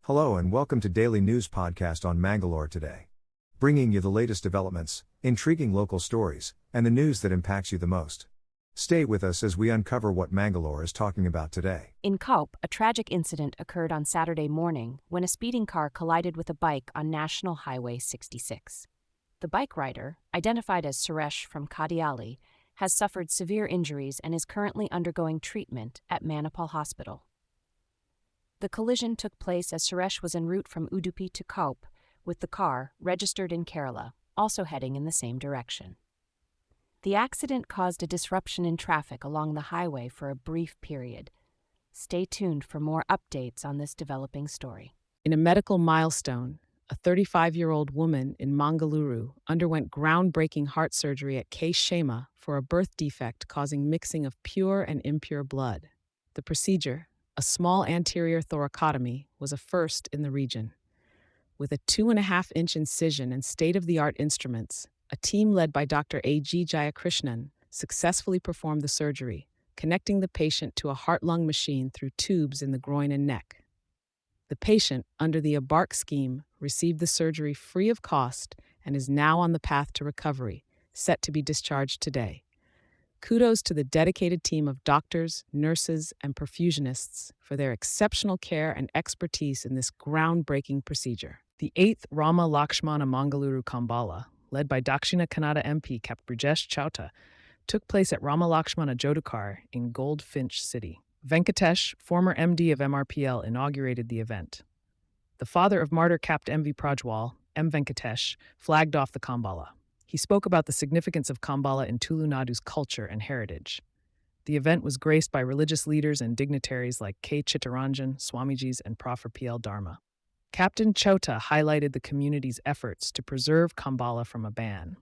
Hello and welcome to Daily News Podcast on Mangalore today. Bringing you the latest developments, intriguing local stories, and the news that impacts you the most. Stay with us as we uncover what Mangalore is talking about today. In Kaup, a tragic incident occurred on Saturday morning when a speeding car collided with a bike on National Highway 66. The bike rider, identified as Suresh from Kadiali, has suffered severe injuries and is currently undergoing treatment at Manipal Hospital. The collision took place as Suresh was en route from Udupi to Kaup, with the car, registered in Kerala, also heading in the same direction. The accident caused a disruption in traffic along the highway for a brief period. Stay tuned for more updates on this developing story. In a medical milestone, a 35-year-old woman in Mangalore underwent groundbreaking heart surgery at K. Shema for a birth defect causing mixing of pure and impure blood. The procedure, a small anterior thoracotomy, was a first in the region. With a 2.5-inch incision and state-of-the-art instruments, a team led by Dr. A.G. Jayakrishnan successfully performed the surgery, connecting the patient to a heart-lung machine through tubes in the groin and neck. The patient, under the ABARC scheme, received the surgery free of cost and is now on the path to recovery, set to be discharged today. Kudos to the dedicated team of doctors, nurses, and perfusionists for their exceptional care and expertise in this groundbreaking procedure. The 8th Rama Lakshmana Mangaluru Kambala, led by Dakshina Kannada MP Cap. Brijesh Chauta, took place at Rama Lakshmana Jodhikar in Goldfinch City. Venkatesh, former MD of MRPL, inaugurated the event. The father of martyr Capt. MV Prajwal, M. Venkatesh, flagged off the Kambala. He spoke about the significance of Kambala in Tulunadu's culture and heritage. The event was graced by religious leaders and dignitaries like K. Chittaranjan, Swamijis, and Prof. P.L. Dharma. Captain Chota highlighted the community's efforts to preserve Kambala from a ban.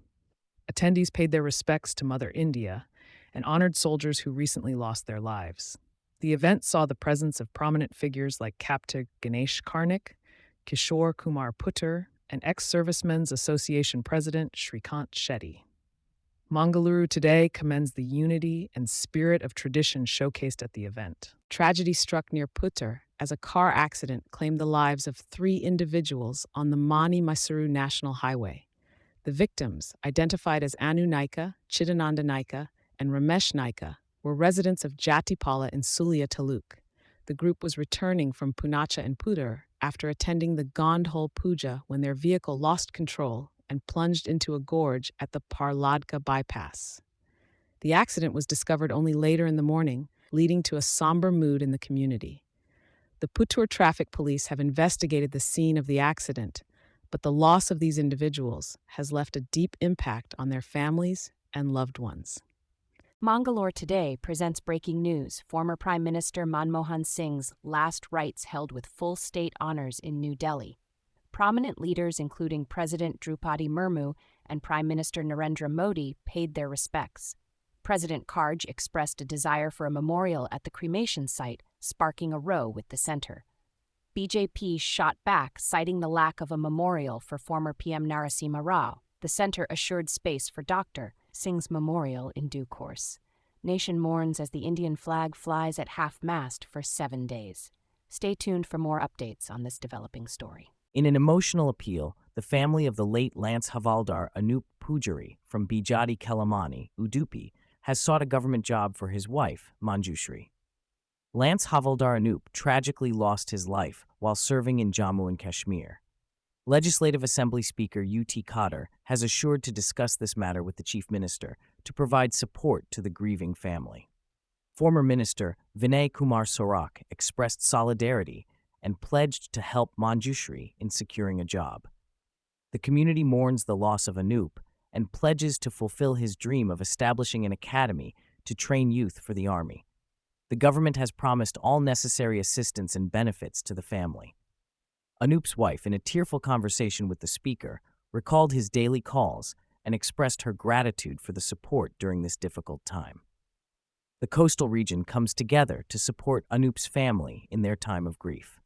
Attendees paid their respects to Mother India and honored soldiers who recently lost their lives. The event saw the presence of prominent figures like Captain Ganesh Karnik, Kishore Kumar Puttur, and Ex-Servicemen's Association President Shrikant Shetty. Mangaluru today commends the unity and spirit of tradition showcased at the event. Tragedy struck near Puttur as a car accident claimed the lives of 3 individuals on the Mani-Mysuru National Highway. The victims, identified as Anu Naika, Chidananda Naika, and Ramesh Naika, were residents of Jatipala in Sulia Taluk. The group was returning from Punacha and Puttur after attending the Gondhole Puja when their vehicle lost control and plunged into a gorge at the Parladka bypass. The accident was discovered only later in the morning, leading to a somber mood in the community. The Puttur Traffic Police have investigated the scene of the accident, but the loss of these individuals has left a deep impact on their families and loved ones. Mangalore Today presents breaking news. Former Prime Minister Manmohan Singh's last rites held with full state honors in New Delhi. Prominent leaders including President Draupadi Murmu and Prime Minister Narendra Modi paid their respects. President Karj expressed a desire for a memorial at the cremation site, sparking a row with the center. BJP shot back, citing the lack of a memorial for former PM Narasimha Rao. The center assured space for Dr. Singh's memorial in due course. Nation mourns as the Indian flag flies at half-mast for 7 days. Stay tuned for more updates on this developing story. In an emotional appeal, the family of the late Lance Havaldar Anup Pujari from Bijadi Kelamani, Udupi, has sought a government job for his wife, Manjushri. Lance Havaldar Anup tragically lost his life while serving in Jammu and Kashmir. Legislative Assembly Speaker U.T. Khadr has assured to discuss this matter with the Chief Minister to provide support to the grieving family. Former Minister Vinay Kumar Sorak expressed solidarity and pledged to help Manjushri in securing a job. The community mourns the loss of Anup and pledges to fulfill his dream of establishing an academy to train youth for the army. The government has promised all necessary assistance and benefits to the family. Anup's wife, in a tearful conversation with the speaker, recalled his daily calls and expressed her gratitude for the support during this difficult time. The coastal region comes together to support Anup's family in their time of grief.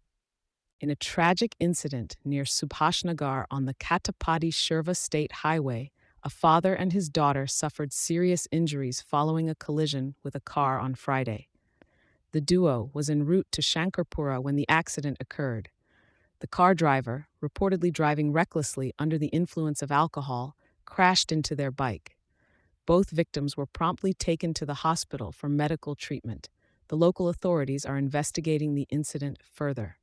In a tragic incident near Subhashnagar on the Katapati-Shirva State Highway, a father and his daughter suffered serious injuries following a collision with a car on Friday. The duo was en route to Shankarpura when the accident occurred. The car driver, reportedly driving recklessly under the influence of alcohol, crashed into their bike. Both victims were promptly taken to the hospital for medical treatment. The local authorities are investigating the incident further.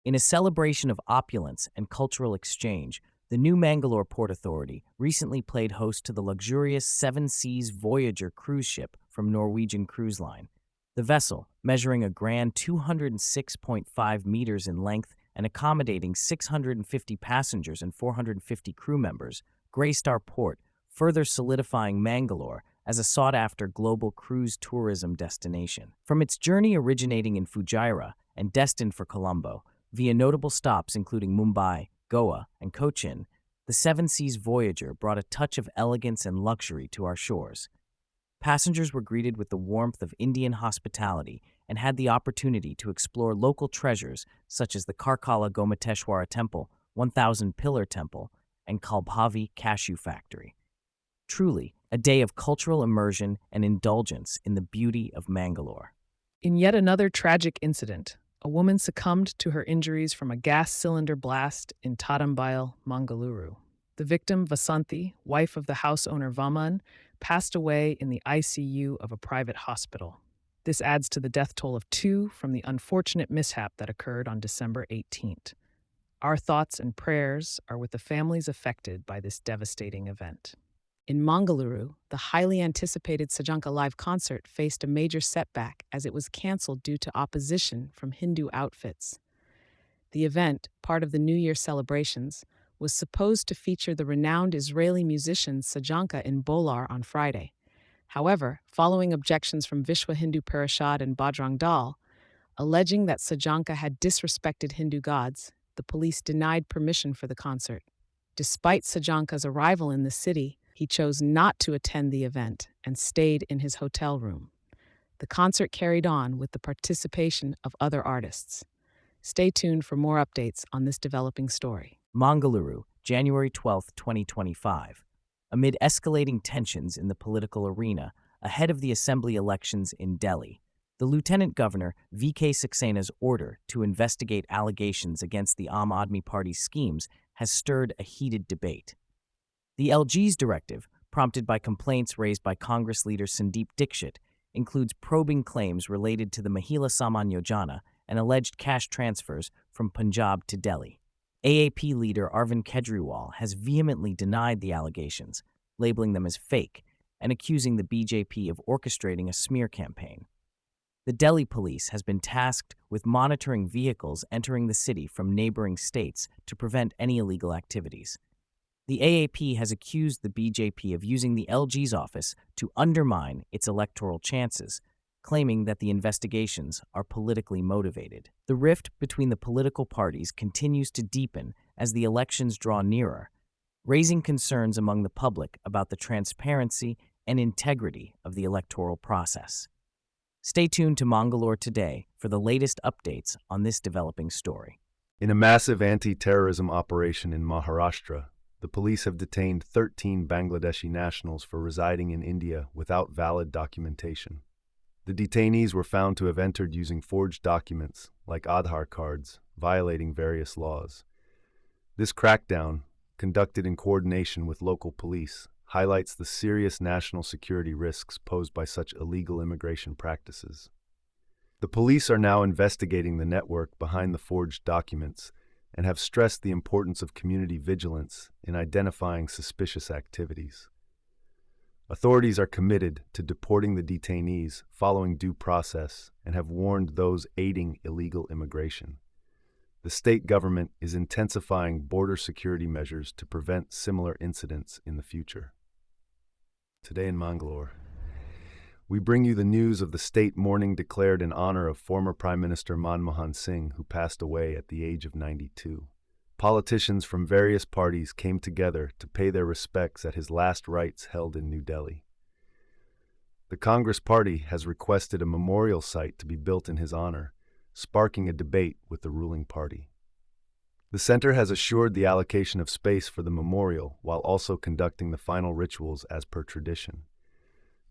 In a celebration of opulence and cultural exchange, the new Mangalore Port Authority recently played host to the luxurious Seven Seas Voyager cruise ship from Norwegian Cruise Line. The vessel, measuring a grand 206.5 meters in length and accommodating 650 passengers and 450 crew members, graced our port, further solidifying Mangalore as a sought-after global cruise tourism destination. From its journey originating in Fujairah and destined for Colombo, via notable stops including Mumbai, Goa, and Cochin, the Seven Seas Voyager brought a touch of elegance and luxury to our shores. Passengers were greeted with the warmth of Indian hospitality and had the opportunity to explore local treasures such as the Karkala Gomateshwara Temple, 1,000-pillar temple, and Kalbhavi Cashew Factory. Truly, a day of cultural immersion and indulgence in the beauty of Mangalore. In yet another tragic incident, a woman succumbed to her injuries from a gas cylinder blast in Tadambail, Mangaluru. The victim, Vasanthi, wife of the house owner Vaman, passed away in the ICU of a private hospital. This adds to the death toll of 2 from the unfortunate mishap that occurred on December 18th. Our thoughts and prayers are with the families affected by this devastating event. In Mangaluru, the highly anticipated Sajanka live concert faced a major setback as it was canceled due to opposition from Hindu outfits. The event, part of the New Year celebrations, was supposed to feature the renowned Israeli musician Sajanka in Bolar on Friday. However, following objections from Vishwa Hindu Parishad and Bajrang Dal, alleging that Sajanka had disrespected Hindu gods, the police denied permission for the concert. Despite Sajanka's arrival in the city, he chose not to attend the event and stayed in his hotel room. The concert carried on with the participation of other artists. Stay tuned for more updates on this developing story. Mangaluru, January 12, 2025. Amid escalating tensions in the political arena ahead of the assembly elections in Delhi, the Lieutenant Governor V.K. Saksena's order to investigate allegations against the Aam Aadmi Party's schemes has stirred a heated debate. The LG's directive, prompted by complaints raised by Congress leader Sandeep Dixit, includes probing claims related to the Mahila Saman Yojana and alleged cash transfers from Punjab to Delhi. AAP leader Arvind Kejriwal has vehemently denied the allegations, labeling them as fake and accusing the BJP of orchestrating a smear campaign. The Delhi police has been tasked with monitoring vehicles entering the city from neighboring states to prevent any illegal activities. The AAP has accused the BJP of using the LG's office to undermine its electoral chances, claiming that the investigations are politically motivated. The rift between the political parties continues to deepen as the elections draw nearer, raising concerns among the public about the transparency and integrity of the electoral process. Stay tuned to Mangalore Today for the latest updates on this developing story. In a massive anti-terrorism operation in Maharashtra, the police have detained 13 Bangladeshi nationals for residing in India without valid documentation. The detainees were found to have entered using forged documents, like Aadhaar cards, violating various laws. This crackdown, conducted in coordination with local police, highlights the serious national security risks posed by such illegal immigration practices. The police are now investigating the network behind the forged documents and have stressed the importance of community vigilance in identifying suspicious activities. Authorities are committed to deporting the detainees following due process and have warned those aiding illegal immigration. The state government is intensifying border security measures to prevent similar incidents in the future. Today in Mangalore, we bring you the news of the state mourning declared in honor of former Prime Minister Manmohan Singh, who passed away at the age of 92. Politicians from various parties came together to pay their respects at his last rites held in New Delhi. The Congress Party has requested a memorial site to be built in his honor, sparking a debate with the ruling party. The center has assured the allocation of space for the memorial while also conducting the final rituals as per tradition.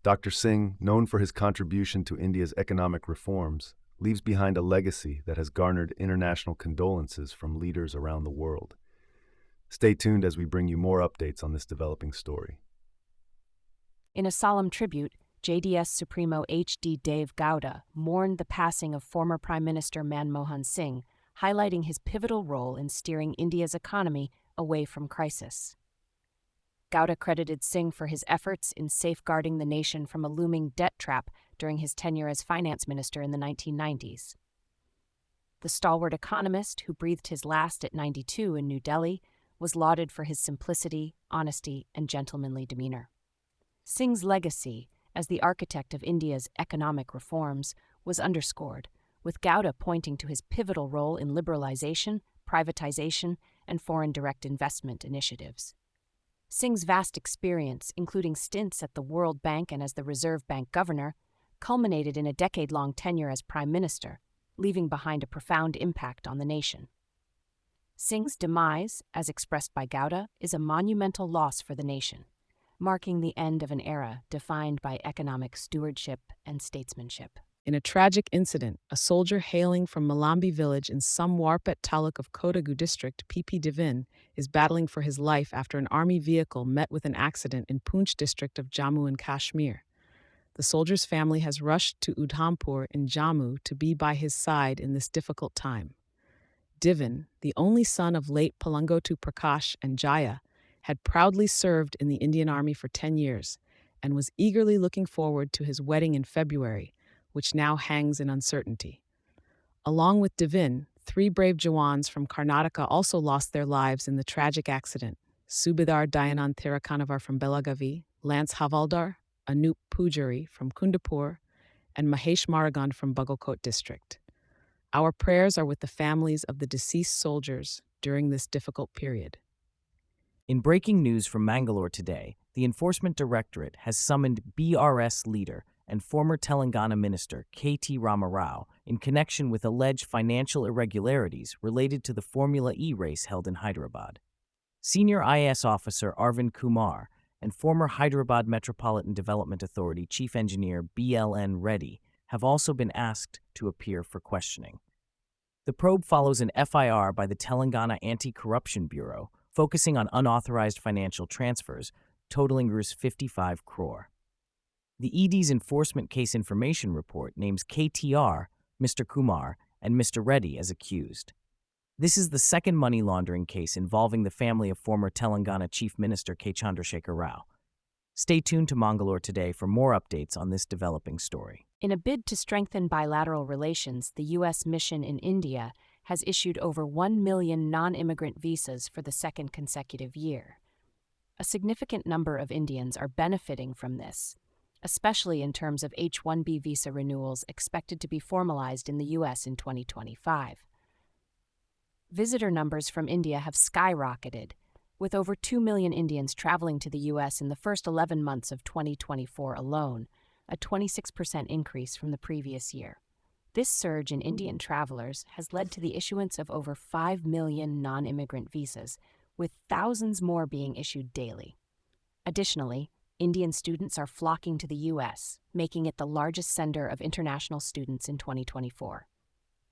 Dr. Singh, known for his contribution to India's economic reforms, leaves behind a legacy that has garnered international condolences from leaders around the world. Stay tuned as we bring you more updates on this developing story. In a solemn tribute, JDS Supremo H.D. Dave Gowda mourned the passing of former Prime Minister Manmohan Singh, highlighting his pivotal role in steering India's economy away from crisis. Gowda credited Singh for his efforts in safeguarding the nation from a looming debt trap during his tenure as finance minister in the 1990s. The stalwart economist, who breathed his last at 92 in New Delhi, was lauded for his simplicity, honesty, and gentlemanly demeanor. Singh's legacy as the architect of India's economic reforms was underscored, with Gowda pointing to his pivotal role in liberalization, privatization, and foreign direct investment initiatives. Singh's vast experience, including stints at the World Bank and as the Reserve Bank governor, culminated in a decade-long tenure as prime minister, leaving behind a profound impact on the nation. Singh's demise, as expressed by Gowda, is a monumental loss for the nation, marking the end of an era defined by economic stewardship and statesmanship. In a tragic incident, a soldier hailing from Malambi village in Samwarpet taluk of Kodagu district, PP Divin, is battling for his life after an army vehicle met with an accident in Poonch district of Jammu and Kashmir. The soldier's family has rushed to Udhampur in Jammu to be by his side in this difficult time. Divin, the only son of late Palangotu Prakash and Jaya, had proudly served in the Indian Army for 10 years and was eagerly looking forward to his wedding in February, which now hangs in uncertainty. Along with Divin, 3 brave Jawans from Karnataka also lost their lives in the tragic accident. Subedar Dayanand Thirakanavar from Belagavi, Lance Havaldar, Anup Pujari from Kundapur, and Mahesh Maragan from Bagalkot district. Our prayers are with the families of the deceased soldiers during this difficult period. In breaking news from Mangalore today, the Enforcement Directorate has summoned BRS leader and former Telangana minister K.T. Rama Rao in connection with alleged financial irregularities related to the Formula E race held in Hyderabad. Senior IAS officer Arvind Kumar and former Hyderabad Metropolitan Development Authority Chief Engineer B.L.N. Reddy have also been asked to appear for questioning. The probe follows an FIR by the Telangana Anti-Corruption Bureau, focusing on unauthorized financial transfers, totaling Rs 55 crore. The ED's Enforcement Case Information Report names KTR, Mr. Kumar, and Mr. Reddy as accused. This is the second money laundering case involving the family of former Telangana Chief Minister K. Chandrasekhar Rao. Stay tuned to Mangalore today for more updates on this developing story. In a bid to strengthen bilateral relations, the U.S. mission in India has issued over 1 million non-immigrant visas for the second consecutive year. A significant number of Indians are benefiting from this, especially in terms of H-1B visa renewals expected to be formalized in the U.S. in 2025. Visitor numbers from India have skyrocketed, with over 2 million Indians traveling to the U.S. in the first 11 months of 2024 alone, a 26% increase from the previous year. This surge in Indian travelers has led to the issuance of over 5 million non-immigrant visas, with thousands more being issued daily. Additionally, Indian students are flocking to the U.S., making it the largest sender of international students in 2024.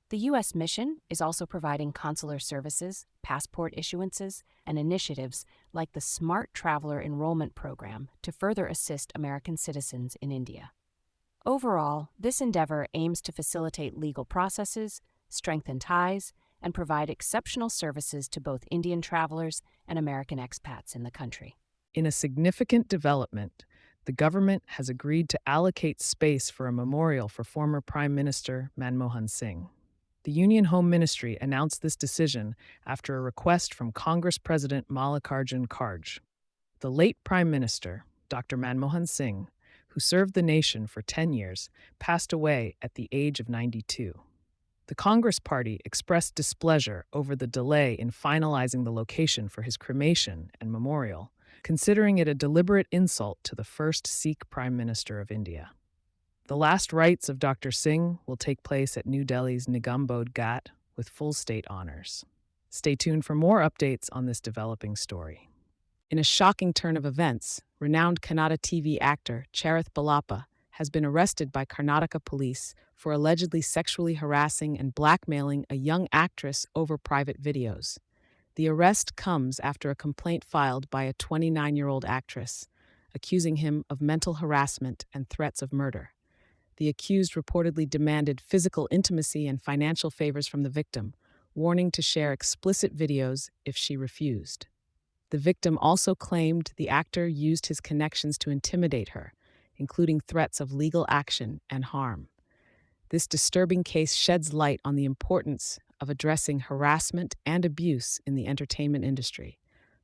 The U.S. mission is also providing consular services, passport issuances, and initiatives like the Smart Traveler Enrollment Program to further assist American citizens in India. Overall, this endeavor aims to facilitate legal processes, strengthen ties, and provide exceptional services to both Indian travelers and American expats in the country. In a significant development, the government has agreed to allocate space for a memorial for former Prime Minister Manmohan Singh. The Union Home Ministry announced this decision after a request from Congress President Mallikarjun Kharge. The late Prime Minister, Dr. Manmohan Singh, who served the nation for 10 years, passed away at the age of 92. The Congress Party expressed displeasure over the delay in finalizing the location for his cremation and memorial, considering it a deliberate insult to the first Sikh Prime Minister of India. The last rites of Dr. Singh will take place at New Delhi's Nigambodh Ghat with full state honors. Stay tuned for more updates on this developing story. In a shocking turn of events, renowned Kannada TV actor Charith Balappa has been arrested by Karnataka police for allegedly sexually harassing and blackmailing a young actress over private videos. The arrest comes after a complaint filed by a 29-year-old actress, accusing him of mental harassment and threats of murder. The accused reportedly demanded physical intimacy and financial favors from the victim, warning to share explicit videos if she refused. The victim also claimed the actor used his connections to intimidate her, including threats of legal action and harm. This disturbing case sheds light on the importance of addressing harassment and abuse in the entertainment industry.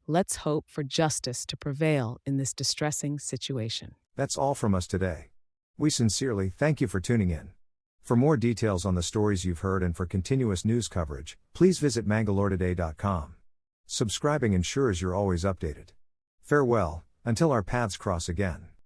Let's hope for justice to prevail in this distressing situation. That's all from us today. We sincerely thank you for tuning in. For more details on the stories you've heard and for continuous news coverage, please visit mangaloretoday.com. Subscribing ensures you're always updated. Farewell, until our paths cross again.